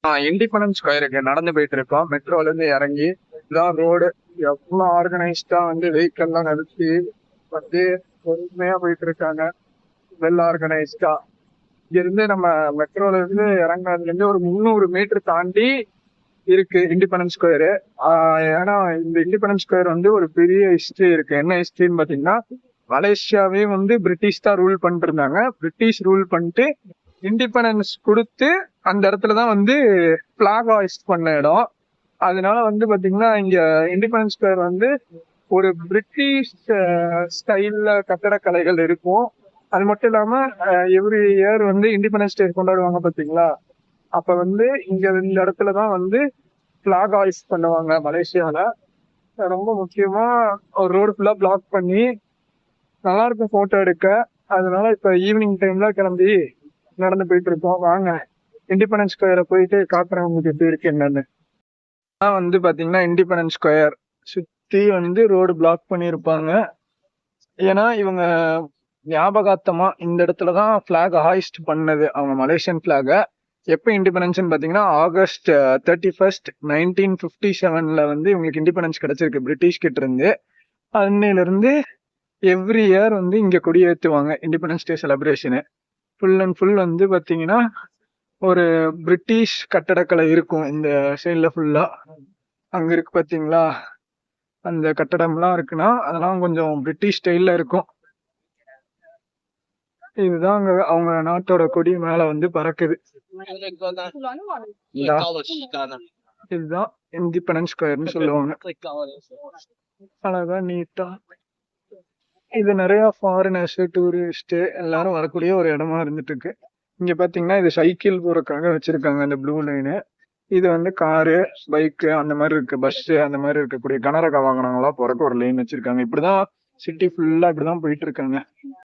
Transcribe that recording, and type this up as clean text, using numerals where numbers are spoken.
Independence ஸ்கொயருக்கு நடந்து போயிட்டு இருக்கோம். மெட்ரோல இருந்து இறங்கி இதான் ரோடு. எவ்வளவு ஆர்கனைஸ்டா வந்து வெஹிக்கிள் எல்லாம் நிறுத்தி வந்து பொறுமையா போயிட்டு இருக்காங்க. வெல் ஆர்கனைஸ்டா. இங்க இருந்து நம்ம மெட்ரோல இருந்து இறங்குனதுல இருந்து ஒரு 300 மீட்டர் தாண்டி இருக்கு இண்டிபெண்டன்ஸ் ஸ்கொயரு. ஏன்னா இந்த இண்டிபெண்டன்ஸ் ஸ்கொயர் வந்து ஒரு பெரிய ஹிஸ்டரி இருக்கு. என்ன ஹிஸ்டரின்னு பாத்தீங்கன்னா, மலேசியாவே வந்து பிரிட்டிஷ் தான் ரூல் பண்ணிட்டு இருந்தாங்க. பிரிட்டிஷ் ரூல் பண்ணிட்டு இண்டிபெண்டன்ஸ் கொடுத்து அந்த இடத்துலதான் வந்து பிளாக் ஹாய்ஸ்ட் பண்ண இடம். அதனால வந்து பாத்தீங்கன்னா இங்க இண்டிபெண்டன்ஸ் ஸ்கொயர் வந்து ஒரு பிரிட்டிஷ் ஸ்டைல்ல கட்டடக்கலைகள் இருக்கும். அது மட்டும் இல்லாம எவ்ரி இயர் வந்து இண்டிபெண்டன்ஸ் டே கொண்டாடுவாங்க பாத்தீங்களா, அப்ப வந்து இங்க இந்த இடத்துலதான் வந்து பிளாக் ஹாய்ஸ்ட் பண்ணுவாங்க மலேசியால. ரொம்ப முக்கியமா ஒரு ரோடு ஃபுல்லா பிளாக் பண்ணி நல்லா இருக்கும் போட்டோ எடுக்க. அதனால இப்ப ஈவினிங் டைம்ல கிளம்பி நடந்து போயிட்டு இருக்கோம். வாங்க இண்டிபெண்டன்ஸ் ஸ்கொயரை போயிட்டு காட்டுறேன் உங்களுக்கு எப்படி இருக்கு என்னன்னு. வந்து பாத்தீங்கன்னா இண்டிபெண்டன்ஸ் ஸ்கொயர் சுத்தி வந்து ரோடு பிளாக் பண்ணியிருப்பாங்க. ஏன்னா இவங்க ஞாபகார்த்தமா இந்த இடத்துலதான் பிளாக் ஹாய்ஸ்ட் பண்ணது அவங்க மலேசியன் பிளாக. எப்ப இண்டிபெண்டன்ஸ் பாத்தீங்கன்னா ஆகஸ்ட் 31 1957 வந்து இவங்களுக்கு இண்டிபெண்டன்ஸ் கிடைச்சிருக்கு பிரிட்டிஷ் கிட்ட இருந்து. அன்னையில இருந்து எவ்ரி இயர் வந்து இங்க கொடியேற்றுவாங்க independence day celebration. Full and full வந்து பாத்தீங்கன்னா ஒரு பிரிட்டிஷ் கட்டடக்கலை இருக்கும் இந்த சைட்ல ஃபுல்லா. அங்க இருக்கு பாத்தீங்களா, அந்த கட்டடம்லாம் இருக்குன்னா அதெல்லாம் கொஞ்சம் பிரிட்டிஷ் ஸ்டைல்ல இருக்கும். இதுதான் அங்க அவங்க நாட்டோட கொடி மேல வந்து பறக்குது. இதுதான் இண்டிபெண்டன்ஸ் ஸ்கொயர்னு சொல்லுவாங்க. அழகா நீட்டா இது நிறைய ஃபாரினர்ஸ் டூரிஸ்ட் எல்லாரும் வரக்கூடிய ஒரு இடமா இருந்துட்டு இருக்கு. இங்க பாத்தீங்கன்னா இது சைக்கிள் போறதுக்காக வச்சிருக்காங்க இந்த ப்ளூ லைனு. இது வந்து காரு, பைக்கு அந்த மாதிரி இருக்கு, பஸ் அந்த மாதிரி இருக்கக்கூடிய கனரக வாகனங்களா போறதுக்கு ஒரு லைன் வச்சிருக்காங்க. இப்படிதான் சிட்டி ஃபுல்லா இப்படிதான் போயிட்டு இருக்காங்க.